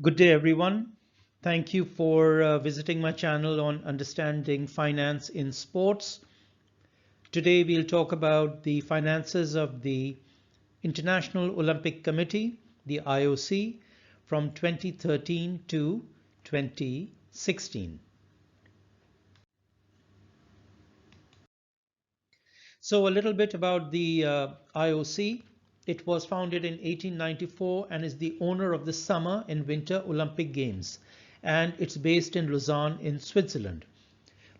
Good day, everyone. Thank you for visiting my channel on understanding finance in sports. Today, we'll talk about the finances of the International Olympic Committee, the IOC, from 2013 to 2016. So a little bit about the IOC. It was founded in 1894 and is the owner of the Summer and Winter Olympic Games. And it's based in Lausanne in Switzerland.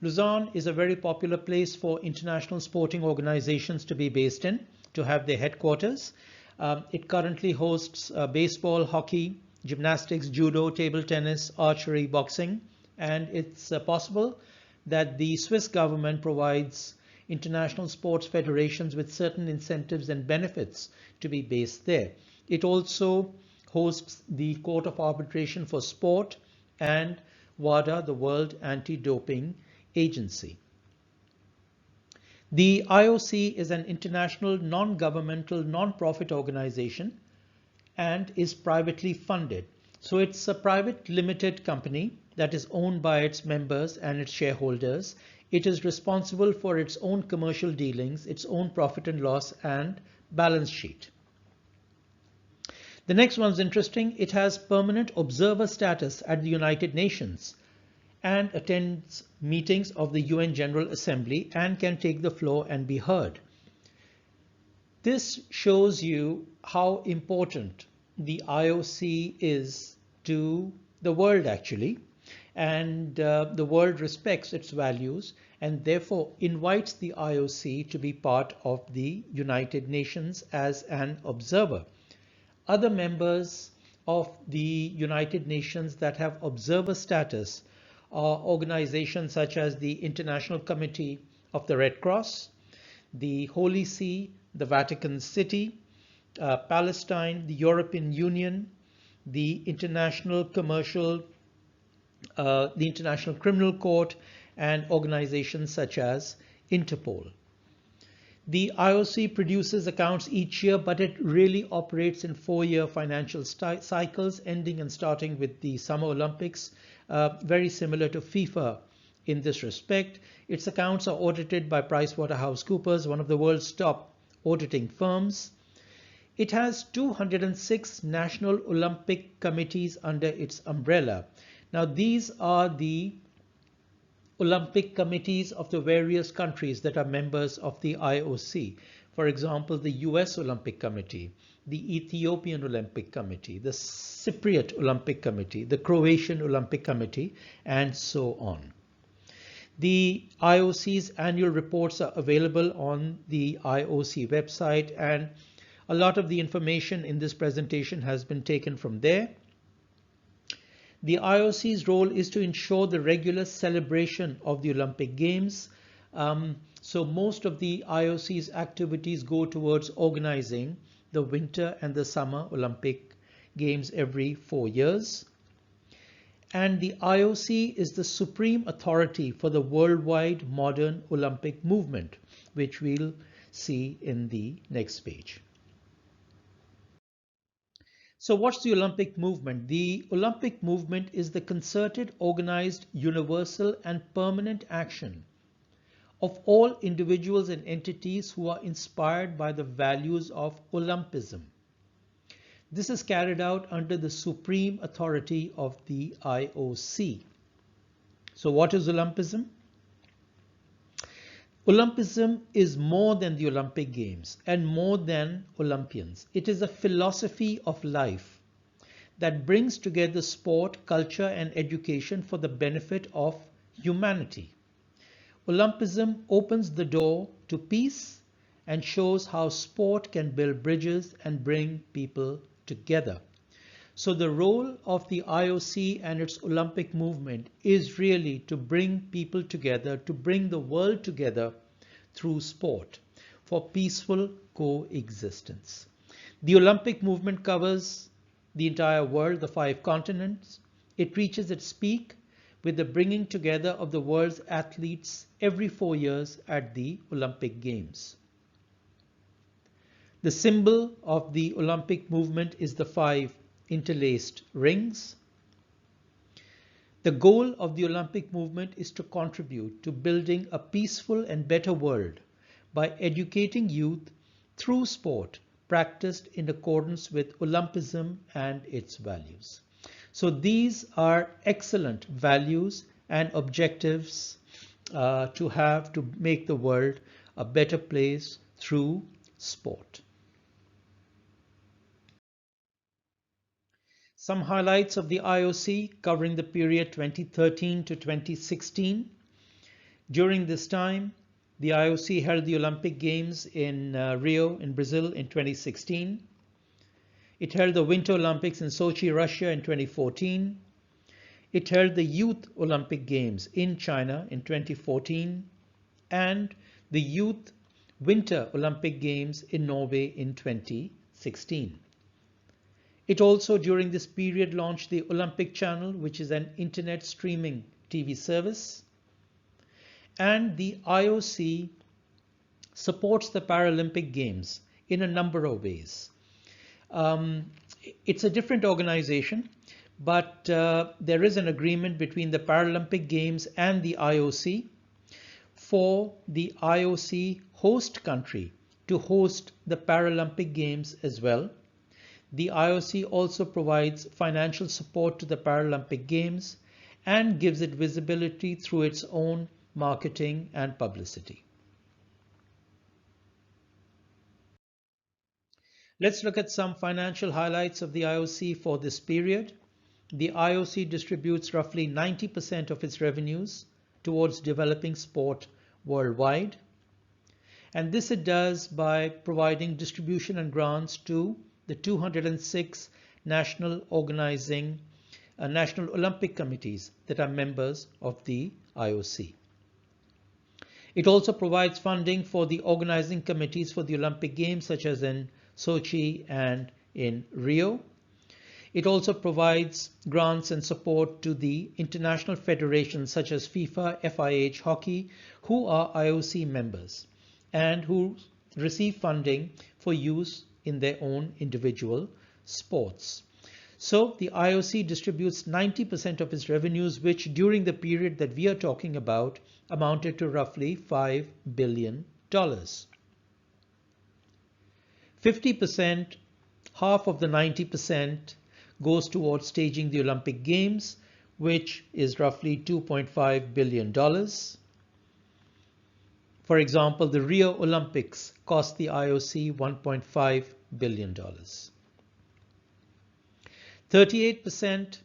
Lausanne is a very popular place for international sporting organizations to be based in, to have their headquarters. It currently hosts baseball, hockey, gymnastics, judo, table tennis, archery, boxing, and it's possible that the Swiss government provides international sports federations with certain incentives and benefits to be based there. It also hosts the Court of Arbitration for Sport and WADA, the World Anti-Doping Agency. The IOC is an international non-governmental non-profit organization and is privately funded. So it's a private limited company that is owned by its members and its shareholders. It is responsible for its own commercial dealings, its own profit and loss and balance sheet. The next one's interesting. It has permanent observer status at the United Nations and attends meetings of the UN General Assembly and can take the floor and be heard. This shows you how important the IOC is to the world actually, and the world respects its values and therefore invites the IOC to be part of the United Nations as an observer. Other members of the United Nations that have observer status are organizations such as the International Committee of the Red Cross, the Holy See, the Vatican City, Palestine, the European Union, the International Criminal Court, and organizations such as Interpol. The IOC produces accounts each year, but it really operates in 4-year financial cycles, ending and starting with the Summer Olympics, very similar to FIFA in this respect. Its accounts are audited by PricewaterhouseCoopers, one of the world's top auditing firms. It has 206 national Olympic committees under its umbrella. Now, these are the Olympic committees of the various countries that are members of the IOC. For example, the US Olympic Committee, the Ethiopian Olympic Committee, the Cypriot Olympic Committee, the Croatian Olympic Committee, and so on. The IOC's annual reports are available on the IOC website, and a lot of the information in this presentation has been taken from there. The IOC's role is to ensure the regular celebration of the Olympic Games. So most of the IOC's activities go towards organizing the Winter and the Summer Olympic Games every 4 years. And the IOC is the supreme authority for the worldwide modern Olympic movement, which we'll see in the next page. So what's the Olympic movement? The Olympic movement is the concerted, organized, universal, and permanent action of all individuals and entities who are inspired by the values of Olympism. This is carried out under the supreme authority of the IOC. So what is Olympism? Olympism is more than the Olympic Games and more than Olympians. It is a philosophy of life that brings together sport, culture, and education for the benefit of humanity. Olympism opens the door to peace and shows how sport can build bridges and bring people together. So the role of the IOC and its Olympic movement is really to bring people together, to bring the world together through sport for peaceful coexistence. The Olympic movement covers the entire world, the 5 continents. It reaches its peak with the bringing together of the world's athletes every 4 years at the Olympic Games. The symbol of the Olympic movement is the 5 interlaced rings. The goal of the Olympic movement is to contribute to building a peaceful and better world by educating youth through sport practiced in accordance with Olympism and its values. So these are excellent values and objectives to have to make the world a better place through sport. Some highlights of the IOC covering the period 2013 to 2016. During this time, the IOC held the Olympic Games in Rio in Brazil in 2016. It held the Winter Olympics in Sochi, Russia in 2014. It held the Youth Olympic Games in China in 2014 and the Youth Winter Olympic Games in Norway in 2016. It also, during this period, launched the Olympic Channel, which is an internet streaming TV service. And the IOC supports the Paralympic Games in a number of ways. It's a different organization, but there is an agreement between the Paralympic Games and the IOC for the IOC host country to host the Paralympic Games as well. The IOC also provides financial support to the Paralympic Games and gives it visibility through its own marketing and publicity. Let's look at some financial highlights of the IOC for this period. The IOC distributes roughly 90% of its revenues towards developing sport worldwide. And this it does by providing distribution and grants to the 206 national Olympic committees that are members of the IOC. It also provides funding for the organizing committees for the Olympic Games, such as in Sochi and in Rio. It also provides grants and support to the international federations such as FIFA, FIH, Hockey, who are IOC members and who receive funding for use in their own individual sports. So the IOC distributes 90% of its revenues, which during the period that we are talking about amounted to roughly $5 billion. 50%, half of the 90%, goes towards staging the Olympic Games, which is roughly $2.5 billion. For example, the Rio Olympics cost the IOC $1.5 billion. 38%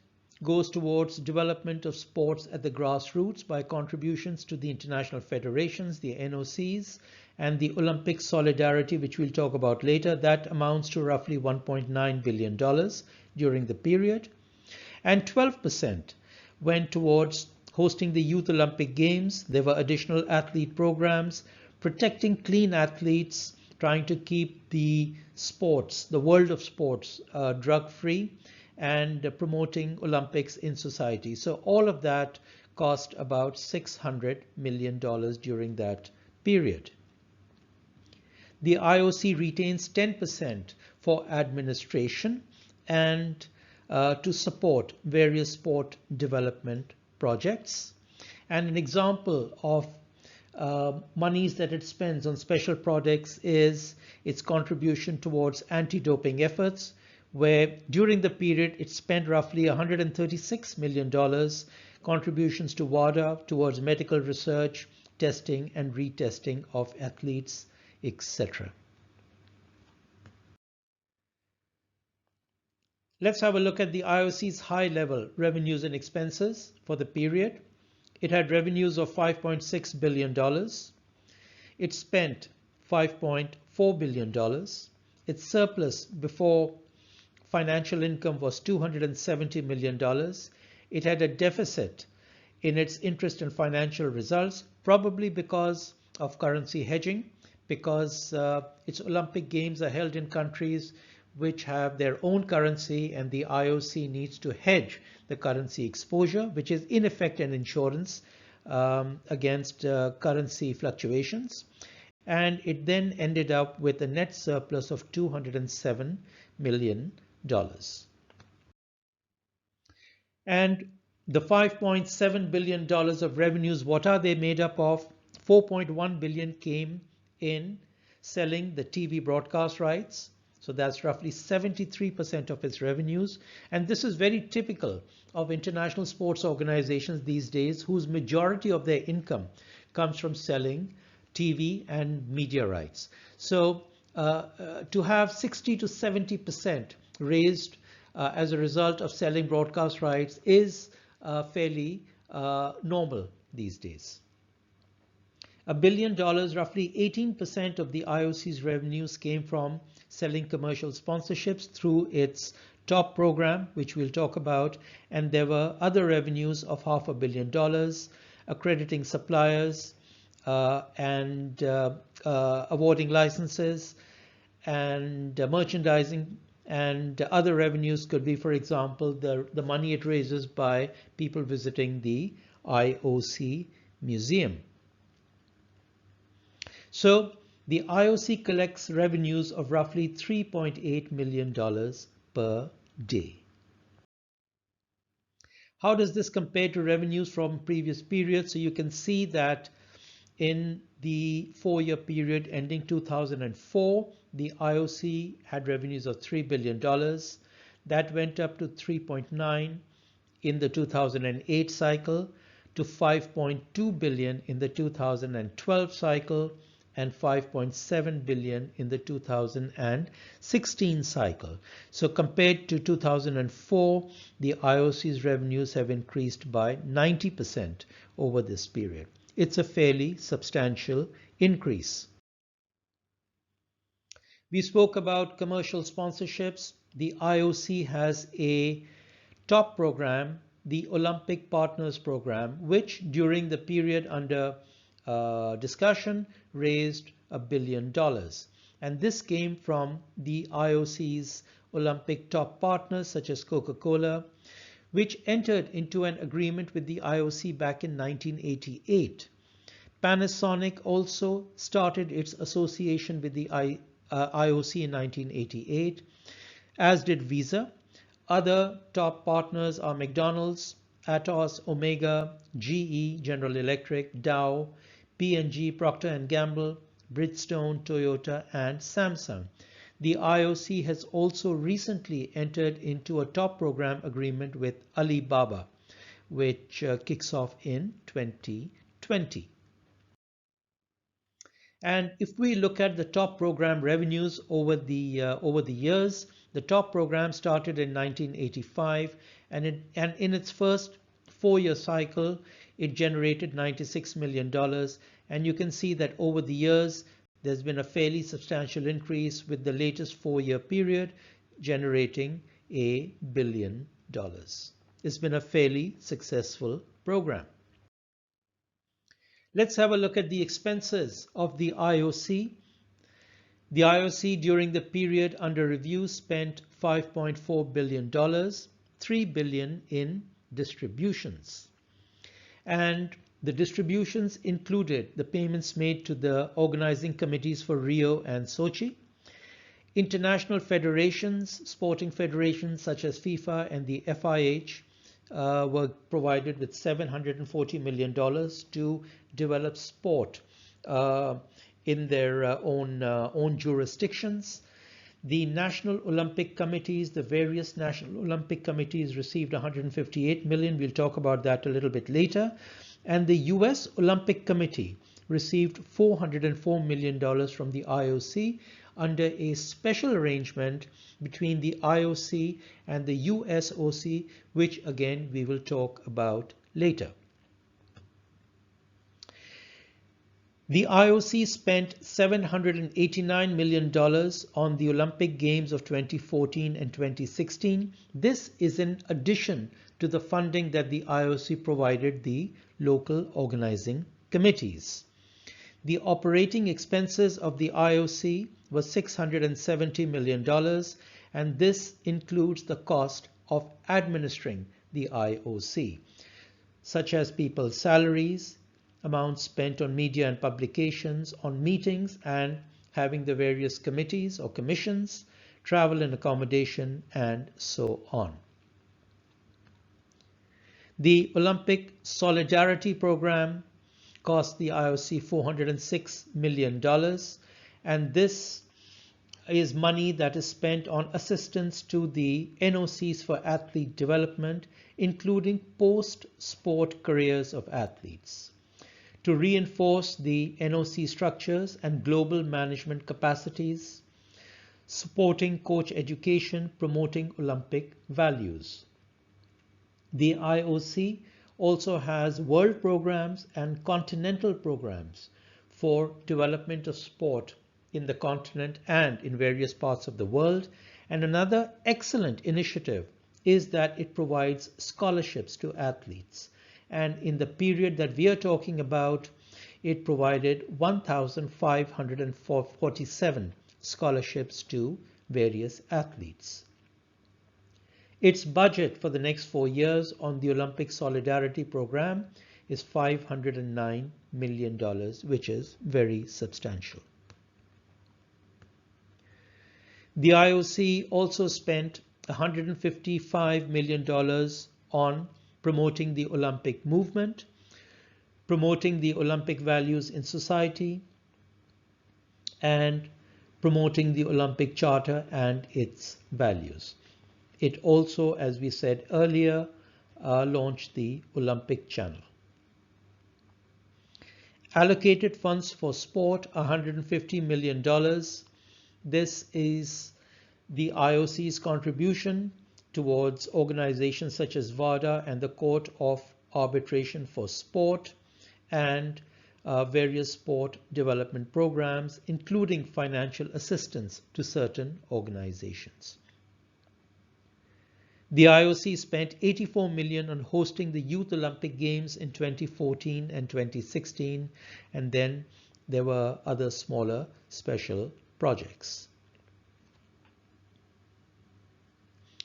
goes towards development of sports at the grassroots by contributions to the international federations, the NOCs, and the Olympic Solidarity, which we'll talk about later. That amounts to roughly $1.9 billion during the period. And 12% went towards hosting the Youth Olympic Games. There were additional athlete programs, protecting clean athletes, trying to keep the sports, the world of sports, drug-free, and promoting Olympics in society. So all of that cost about $600 million during that period. The IOC retains 10% for administration and to support various sport development projects. And an example of monies that it spends on special projects is its contribution towards anti-doping efforts, where during the period it spent roughly $136 million contributions to WADA towards medical research, testing and retesting of athletes, etc. Let's have a look at the IOC's high-level revenues and expenses for the period. It had revenues of $5.6 billion. It spent $5.4 billion. Its surplus before financial income was $270 million. It had a deficit in its interest and financial results, probably because of currency hedging, because its Olympic Games are held in countries which have their own currency, and the IOC needs to hedge the currency exposure, which is in effect an insurance against currency fluctuations. And it then ended up with a net surplus of $207 million. And The $5.7 billion of revenues, what are they made up of? 4.1 billion came in selling the TV broadcast rights. So that's roughly 73% of its revenues. And this is very typical of international sports organizations these days, whose majority of their income comes from selling TV and media rights. So to have 60 to 70% raised as a result of selling broadcast rights is fairly normal these days. $1 billion, roughly 18% of the IOC's revenues came from selling commercial sponsorships through its top program, which we'll talk about, and there were other revenues of $500 million, accrediting suppliers and awarding licenses and merchandising, and other revenues could be, for example, the money it raises by people visiting the IOC museum. So the IOC collects revenues of roughly $3.8 million per day. How does this compare to revenues from previous periods? So you can see that in the 4-year period ending 2004, the IOC had revenues of $3 billion. That went up to 3.9 in the 2008 cycle, to 5.2 billion in the 2012 cycle, and 5.7 billion in the 2016 cycle. So compared to 2004, the IOC's revenues have increased by 90% over this period. It's a fairly substantial increase. We spoke about commercial sponsorships. The IOC has a top program, the Olympic Partners Program, which during the period under discussion raised $1 billion. And this came from the IOC's Olympic top partners such as Coca-Cola, which entered into an agreement with the IOC back in 1988. Panasonic also started its association with the IOC in 1988, as did Visa. Other top partners are McDonald's, Atos, Omega, GE, General Electric, Dow, P&G, Procter & Gamble, Bridgestone, Toyota, and Samsung. The IOC has also recently entered into a top program agreement with Alibaba, which kicks off in 2020. And if we look at the top program revenues over the years, the top program started in 1985, and in its first 4-year cycle, it generated $96 million. And you can see that over the years, there's been a fairly substantial increase, with the latest 4-year period generating $1 billion. It's been a fairly successful program. Let's have a look at the expenses of the IOC. The IOC during the period under review spent $5.4 billion, $3 billion in distributions. And the distributions included the payments made to the organizing committees for Rio and Sochi. International federations, sporting federations such as FIFA and the FIH, were provided with $740 million to develop sport in their own jurisdictions. The national Olympic committees, the various national Olympic committees, received $158 million. We'll talk about that a little bit later. And the US Olympic Committee received $404 million from the IOC under a special arrangement between the IOC and the USOC, which again we will talk about later. The IOC spent $789 million on the Olympic Games of 2014 and 2016. This is in addition to the funding that the IOC provided the local organizing committees. The operating expenses of the IOC was $670 million, and this includes the cost of administering the IOC, such as people's salaries, amounts spent on media and publications, on meetings and having the various committees or commissions, travel and accommodation, and so on. The Olympic Solidarity Program cost the IOC $406 million, and this is money that is spent on assistance to the NOCs for athlete development, including post-sport careers of athletes, to reinforce the NOC structures and global management capacities, supporting coach education, promoting Olympic values. The IOC also has world programs and continental programs for development of sport in the continent and in various parts of the world. And another excellent initiative is that it provides scholarships to athletes. And in the period that we are talking about, it provided 1,547 scholarships to various athletes. Its budget for the next 4 years on the Olympic Solidarity Program is $509 million, which is very substantial. The IOC also spent $155 million on promoting the Olympic movement, promoting the Olympic values in society, and promoting the Olympic Charter and its values. It also, as we said earlier, launched the Olympic Channel. Allocated funds for sport, $150 million. This is the IOC's contribution towards organizations such as WADA and the Court of Arbitration for Sport, and various sport development programs, including financial assistance to certain organizations. The IOC spent $84 million on hosting the Youth Olympic Games in 2014 and 2016, and then there were other smaller special projects.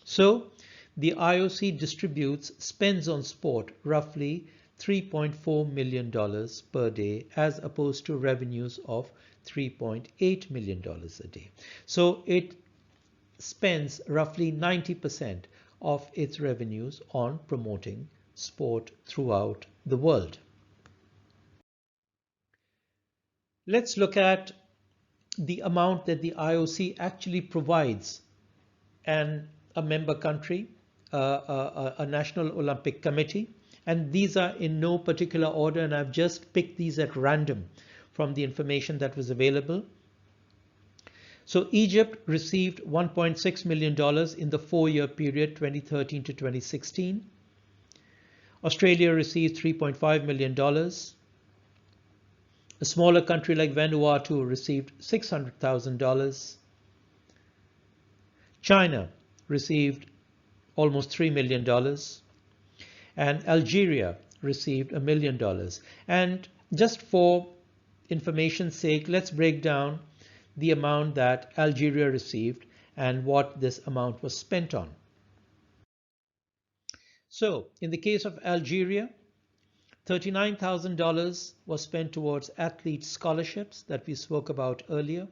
So the IOC spends on sport roughly $3.4 million per day, as opposed to revenues of $3.8 million a day. So it spends roughly 90% of its revenues on promoting sport throughout the world. Let's look at the amount that the IOC actually provides a member country, a National Olympic Committee, and these are in no particular order, and I've just picked these at random from the information that was available. So Egypt received $1.6 million in the 4-year period 2013 to 2016. Australia received $3.5 million. A smaller country like Vanuatu received $600,000. China received almost $3 million. And Algeria received $1 million. And just for information's sake, let's break down the amount that Algeria received and what this amount was spent on. So in the case of Algeria, $39,000 was spent towards athlete scholarships that we spoke about earlier,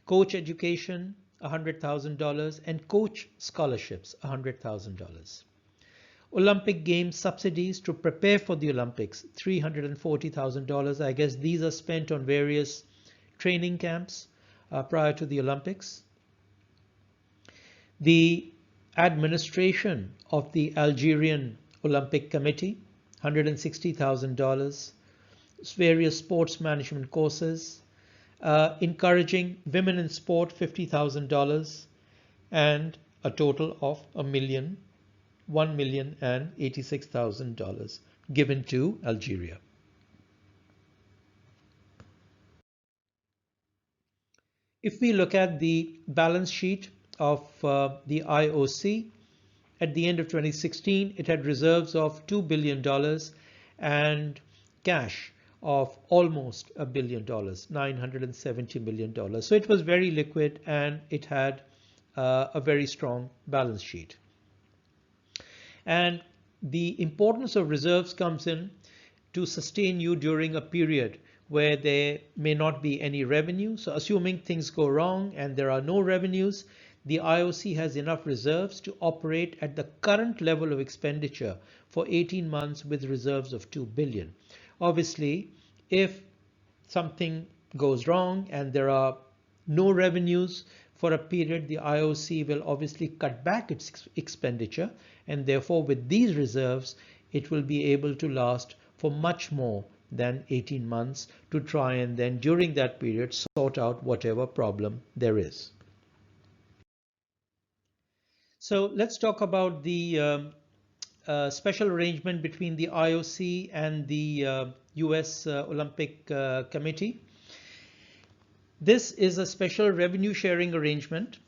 coach education, $100,000, and coach scholarships, $100,000. Olympic Games subsidies to prepare for the Olympics, $340,000. I guess these are spent on various training camps prior to the Olympics. The administration of the Algerian Olympic Committee, $160,000. Various sports management courses. Encouraging women in sport, $50,000. And a total of $1,086,000 given to Algeria. If we look at the balance sheet of the IOC, at the end of 2016, it had reserves of $2 billion and cash of almost $1 billion, $970 million. So it was very liquid and it had a very strong balance sheet. And the importance of reserves comes in to sustain you during a period where there may not be any revenue. So assuming things go wrong and there are no revenues, the IOC has enough reserves to operate at the current level of expenditure for 18 months with reserves of 2 billion. Obviously, if something goes wrong and there are no revenues for a period, the IOC will obviously cut back its expenditure, and therefore with these reserves it will be able to last for much more than 18 months to try and then during that period sort out whatever problem there is. So let's talk about the special arrangement between the IOC and the US Olympic Committee. This is a special revenue sharing arrangement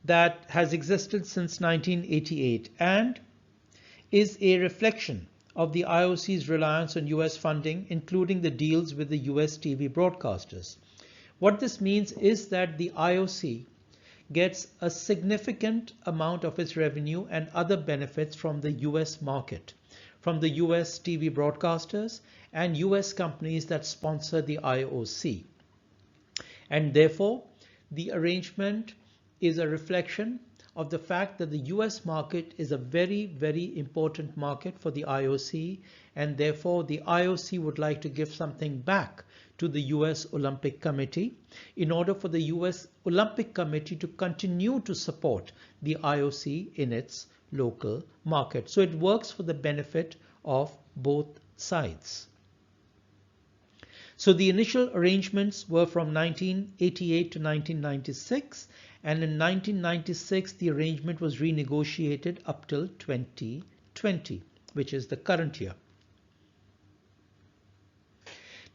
that has existed since 1988 and is a reflection of the IOC's reliance on US funding, including the deals with the US TV broadcasters. What this means is that the IOC gets a significant amount of its revenue and other benefits from the US market, from the US TV broadcasters and US companies that sponsor the IOC. And therefore, the arrangement is a reflection of the fact that the US market is a very, very important market for the IOC, and therefore the IOC would like to give something back to the US Olympic Committee in order for the US Olympic Committee to continue to support the IOC in its local market. So it works for the benefit of both sides. So the initial arrangements were from 1988 to 1996, and in 1996 the arrangement was renegotiated up till 2020, which is the current year.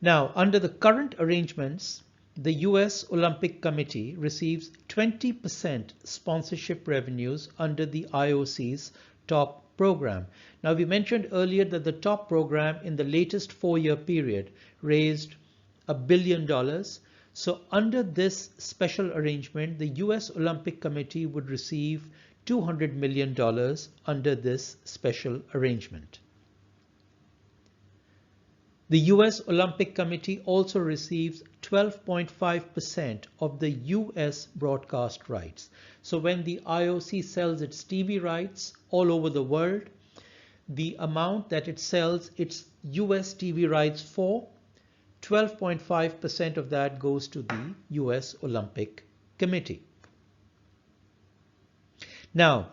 Now, under the current arrangements, the US Olympic Committee receives 20% sponsorship revenues under the IOC's top program. Now, we mentioned earlier that the top program in the latest 4-year period raised $1 billion. So under this special arrangement, the US Olympic Committee would receive $200 million under this special arrangement. The US Olympic Committee also receives 12.5% of the US broadcast rights. So when the IOC sells its TV rights all over the world, the amount that it sells its US TV rights for, 12.5% of that goes to the US Olympic Committee. Now,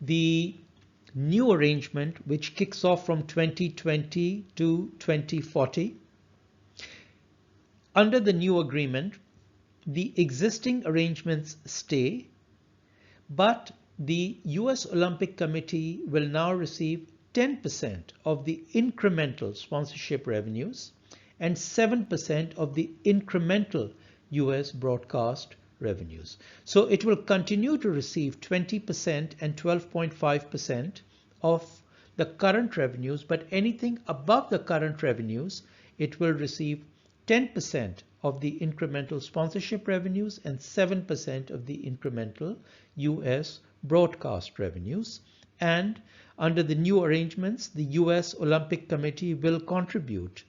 the new arrangement, which kicks off from 2020 to 2040. Under the new agreement, the existing arrangements stay, but the US Olympic Committee will now receive 10% of the incremental sponsorship revenues and 7% of the incremental US broadcast revenues. So it will continue to receive 20% and 12.5% of the current revenues, but anything above the current revenues, it will receive 10% of the incremental sponsorship revenues and 7% of the incremental US broadcast revenues. And under the new arrangements, the US Olympic Committee will contribute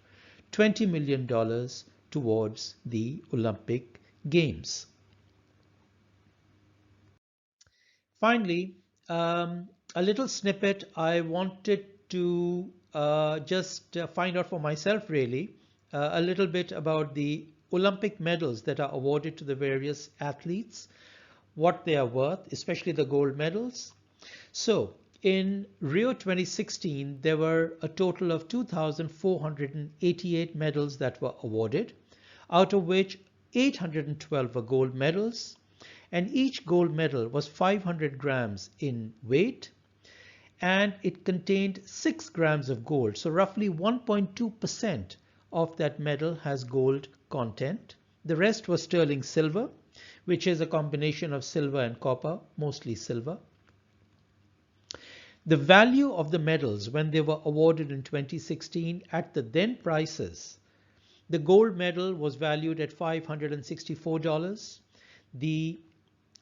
$20 million towards the Olympic Games. Finally, a little snippet I wanted to just find out for myself really, a little bit about the Olympic medals that are awarded to the various athletes, what they are worth, especially the gold medals. So in Rio 2016, there were a total of 2,488 medals that were awarded, out of which 812 were gold medals, and each gold medal was 500 grams in weight, and it contained 6 grams of gold. So roughly 1.2% of that medal has gold content. The rest was sterling silver, which is a combination of silver and copper, mostly silver. The value of the medals when they were awarded in 2016 at the then prices, the gold medal was valued at $564, the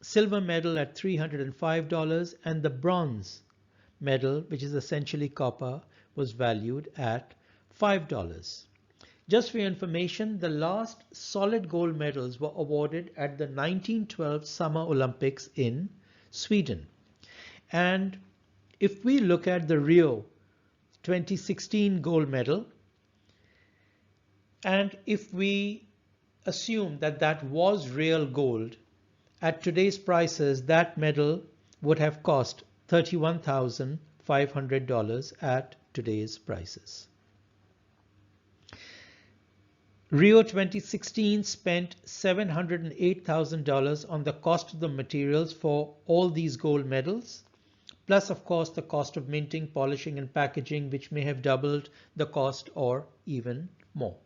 silver medal at $305, and the bronze medal, which is essentially copper, was valued at $5. Just for your information, the last solid gold medals were awarded at the 1912 Summer Olympics in Sweden. And if we look at the Rio 2016 gold medal, and if we assume that that was real gold, at today's prices, that medal would have cost $31,500 at today's prices. Rio 2016 spent $708,000 on the cost of the materials for all these gold medals, plus of course the cost of minting, polishing and packaging, which may have doubled the cost or even more.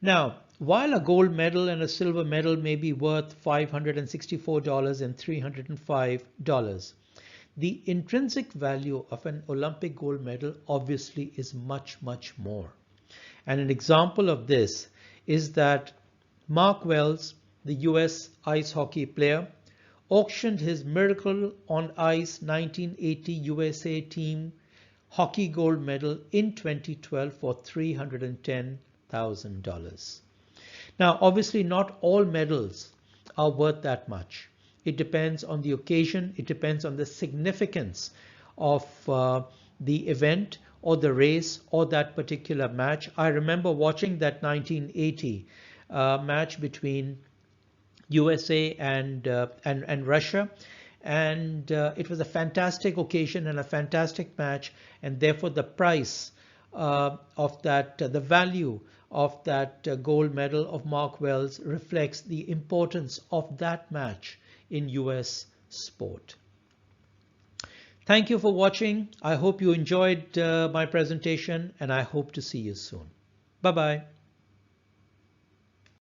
Now, while a gold medal and a silver medal may be worth $564 and $305, the intrinsic value of an Olympic gold medal obviously is much, much more. And an example of this is that Mark Wells, the US ice hockey player, auctioned his Miracle on Ice 1980 USA team hockey gold medal in 2012 for $310,000. Now, obviously not all medals are worth that much. It depends on the occasion. It depends on the significance of the event or the race or that particular match. I remember watching that 1980 match between USA and Russia, and it was a fantastic occasion and a fantastic match, and therefore the price of that, the value of that gold medal of Mark Wells reflects the importance of that match in US sport. Thank you for watching. I hope you enjoyed my presentation, and I hope to see you soon. Bye-bye.